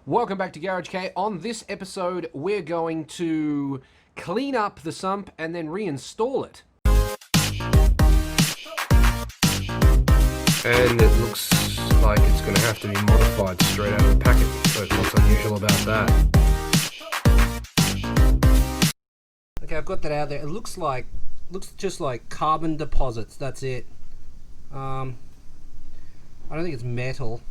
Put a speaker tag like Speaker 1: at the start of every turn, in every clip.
Speaker 1: Welcome back to Garage Kei. On this episode, we're going to clean up the sump and then reinstall it.
Speaker 2: And it looks like it's going to have to be modified straight out of the packet. So what's unusual about that?
Speaker 1: Okay, I've got that out there. It looks just like carbon deposits. That's it. I don't think it's metal.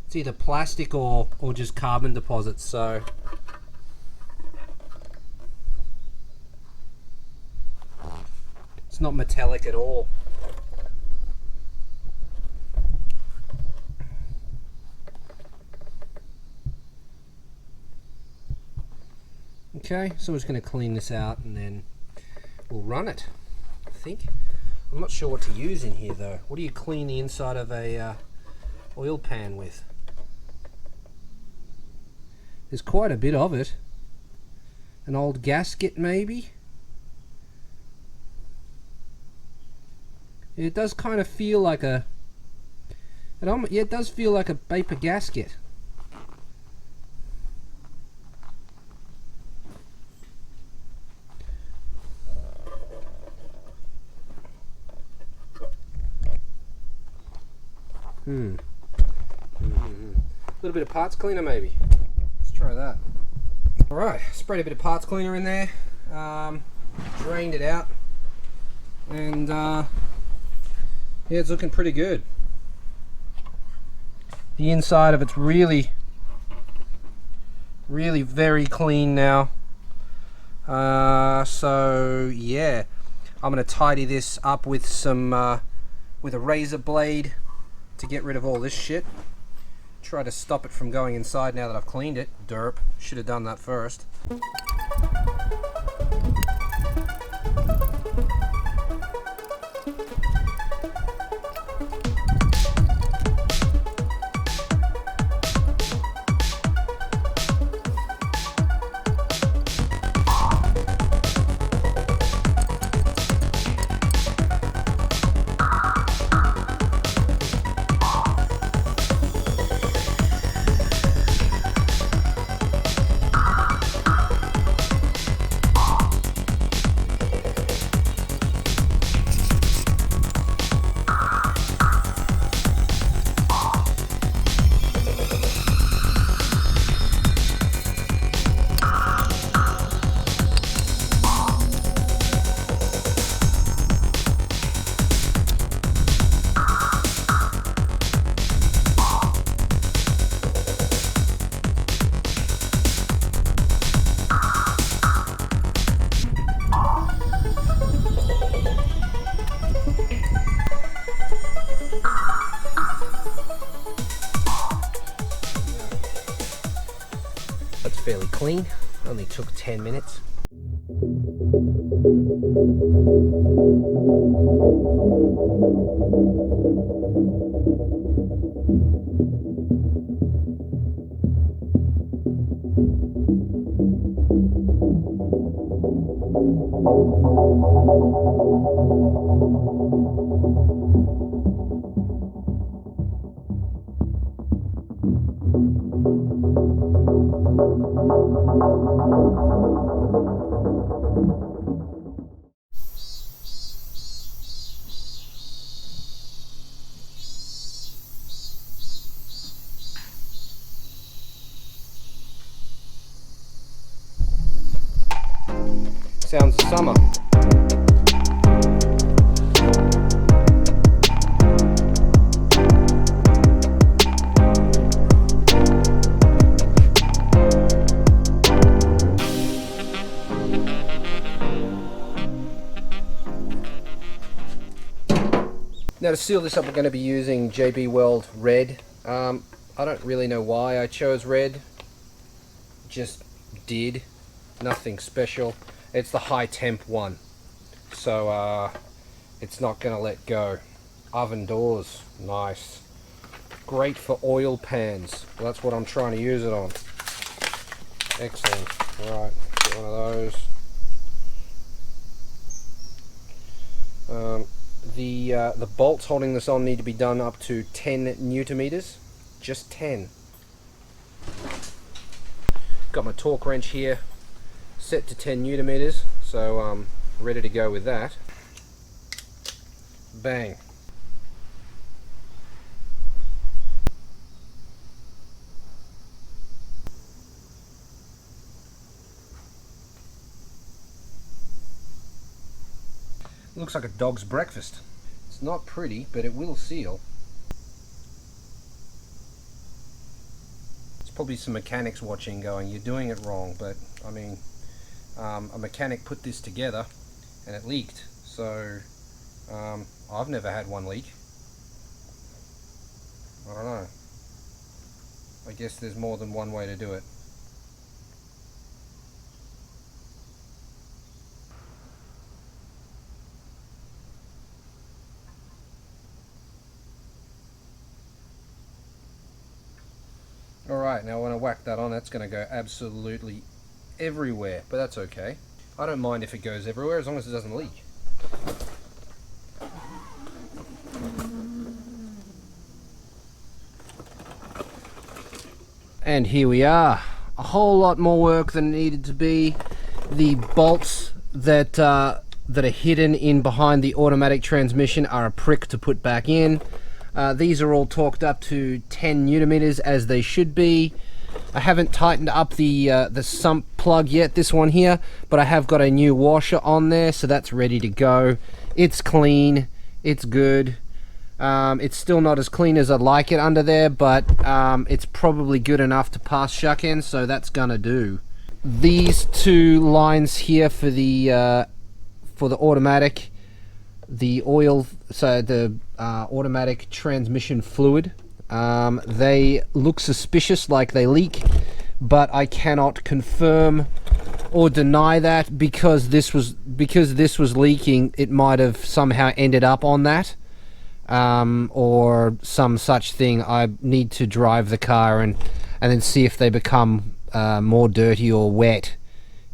Speaker 1: It's either plastic or just carbon deposits, so it's not metallic at all. Okay, so we're just going to clean this out and then we'll run it, I think. I'm not sure what to use in here though. What do you clean the inside of a oil pan with? There's quite a bit of it. An old gasket maybe? It does kind of feel like a... yeah, it does feel like a paper gasket. A little bit of parts cleaner maybe. Let's try that. Alright, sprayed a bit of parts cleaner in there, drained it out, and yeah, it's looking pretty good. The inside of it's really very clean now. So yeah, I'm going to tidy this up with some with a razor blade to get rid of all this shit. Try to stop it from going inside now that I've cleaned it. Derp. Should have done that first. That's fairly clean. Only took 10 minutes. Sounds of summer. Now to seal this up, we're going to be using JB Weld Red. I don't really know why I chose red. Just did. Nothing special. It's the high temp one, so it's not going to let go. Oven doors, nice. Great for oil pans. Well, that's what I'm trying to use it on. Excellent. Alright, get one of those. The bolts holding this on need to be done up to 10 Newton meters, just 10. Got my torque wrench here set to 10 Newton meters, so I'm ready to go with that. Bang. Looks like a dog's breakfast. It's not pretty, but it will seal. It's probably some mechanics watching going, you're doing it wrong, but I mean, a mechanic put this together and it leaked, so I've never had one leak. I don't know. I guess there's more than one way to do it. Alright, now when I whack that on, that's going to go absolutely everywhere, but that's okay. I don't mind if it goes everywhere as long as it doesn't leak. And here we are. A whole lot more work than needed to be. The bolts that are hidden in behind the automatic transmission are a prick to put back in. These are all torqued up to 10 Newton meters as they should be. I haven't tightened up the sump plug yet, this one here, but I have got a new washer on there, so that's ready to go. It's clean, it's good. It's still not as clean as I'd like it under there, but it's probably good enough to pass shuck in, so that's gonna do. These two lines here for the automatic, the oil, so the automatic transmission fluid, they look suspicious, like they leak, but I cannot confirm or deny that because this was leaking. It might have somehow ended up on that, or some such thing. I need to drive the car and then see if they become more dirty or wet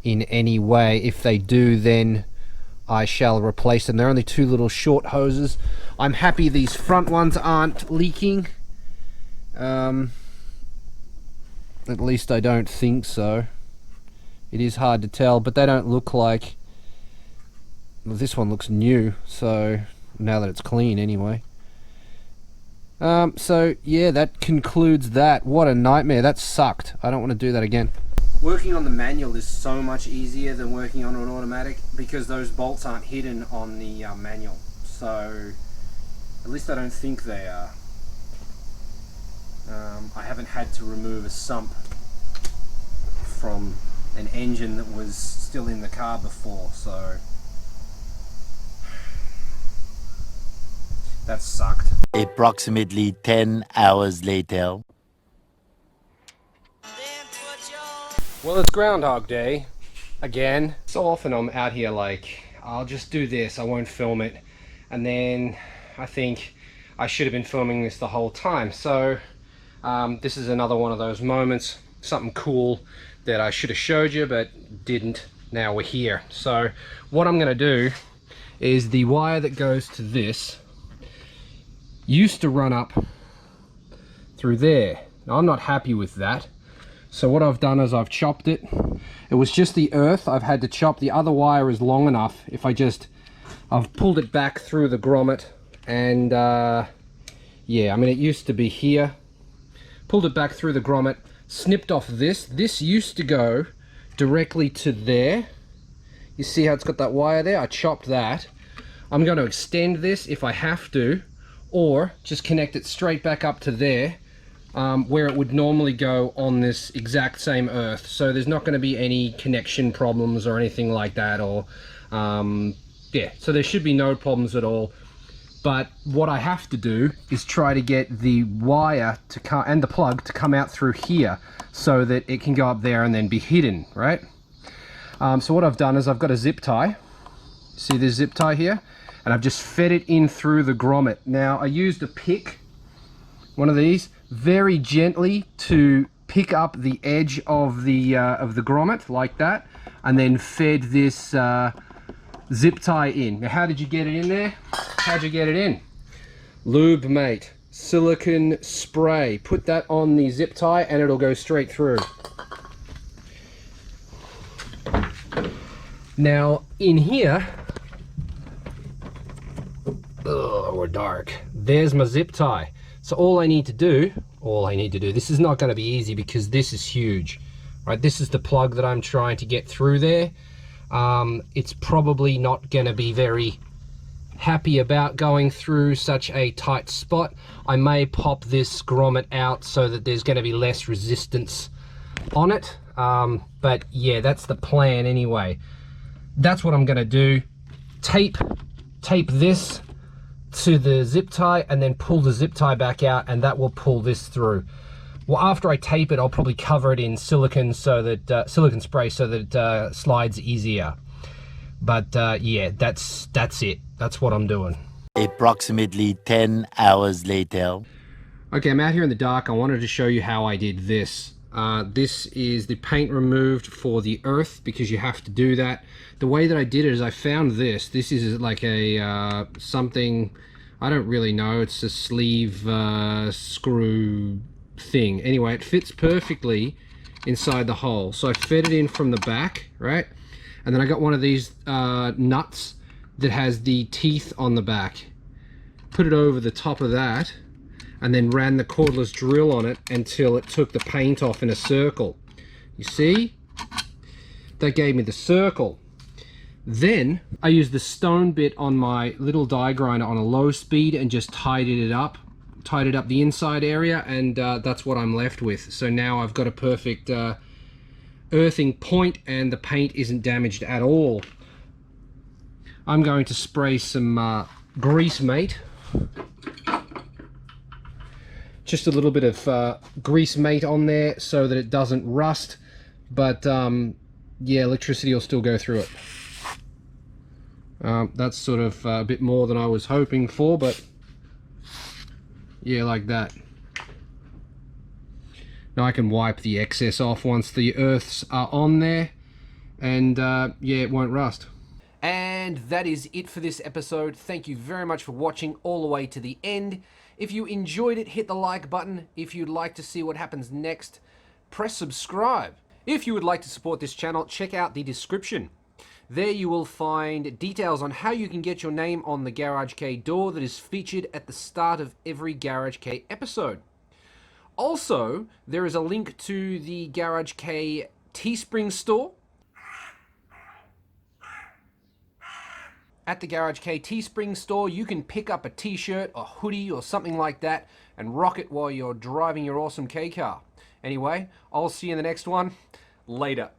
Speaker 1: in any way. If they do, then I shall replace them. They're only two little short hoses. I'm happy these front ones aren't leaking. At least I don't think so. It is hard to tell, but they don't look like... Well, this one looks new, so now that it's clean anyway. So yeah, that concludes that. What a nightmare. That sucked. I don't want to do that again. Working on the manual is so much easier than working on an automatic because those bolts aren't hidden on the manual. So at least I don't think they are. I haven't had to remove a sump from an engine that was still in the car before, so that sucked.
Speaker 3: Approximately 10 hours later.
Speaker 1: Well, it's Groundhog Day again. So often I'm out here like, I'll just do this, I won't film it, and then I think I should have been filming this the whole time. So this is another one of those moments, something cool that I should have showed you but didn't. Now we're here. So what I'm gonna do is the wire that goes to this used to run up through there. Now I'm not happy with that. So what I've done is I've chopped it. It was just the earth I've had to chop. The other wire is long enough. If I've pulled it back through the grommet and yeah, I mean it used to be here. Pulled it back through the grommet, snipped off this. This used to go directly to there. You see how it's got that wire there? I chopped that. I'm going to extend this if I have to, or just connect it straight back up to there. Where it would normally go on this exact same earth, so there's not going to be any connection problems or anything like that, or yeah, so there should be no problems at all. But what I have to do is try to get the wire to come and the plug to come out through here so that it can go up there and then be hidden, right? So what I've done is I've got a zip tie. See this zip tie here, and I've just fed it in through the grommet. Now I used a pick, one of these, very gently to pick up the edge of the grommet like that, and then fed this zip tie in. Now how did you get it in there? How'd you get it in? Lube mate, silicone spray. Put that on the zip tie and it'll go straight through. Now in here, we're dark. There's my zip tie. So all I need to do, this is not going to be easy because this is huge, right? This is the plug that I'm trying to get through there. It's probably not going to be very happy about going through such a tight spot. I may pop this grommet out so that there's going to be less resistance on it. But yeah, that's the plan anyway. That's what I'm going to do. Tape this to the zip tie and then pull the zip tie back out, and that will pull this through. Well, after I tape it, I'll probably cover it in silicone so that silicone spray so that it slides easier. But yeah, that's it. That's what I'm doing.
Speaker 3: Approximately 10 hours later.
Speaker 1: Okay, I'm out here in the dark. I wanted to show you how I did this. This is the paint removed for the earth because you have to do that. The way that I did it is I found this. This is like a something, I don't really know. It's a sleeve screw thing. Anyway, it fits perfectly inside the hole. So I fed it in from the back, right? And then I got one of these nuts that has the teeth on the back. Put it over the top of that and then ran the cordless drill on it until it took the paint off in a circle. You see? That gave me the circle. Then I used the stone bit on my little die grinder on a low speed and just tidied it up the inside area, and that's what I'm left with. So now I've got a perfect earthing point and the paint isn't damaged at all. I'm going to spray some grease mate. Just a little bit of grease mate on there so that it doesn't rust, but yeah, electricity will still go through it. That's sort of a bit more than I was hoping for, but yeah, like that. Now I can wipe the excess off once the earths are on there, and yeah, it won't rust. And that is it for this episode. Thank you very much for watching all the way to the end. If you enjoyed it, hit the like button. If you'd like to see what happens next, press subscribe. If you would like to support this channel, check out the description. There you will find details on how you can get your name on the Garage Kei door that is featured at the start of every Garage Kei episode. Also, there is a link to the Garage Kei Teespring store. At the Garage Kei Teespring store, you can pick up a t-shirt, a hoodie, or something like that and rock it while you're driving your awesome Kei car. Anyway, I'll see you in the next one. Later.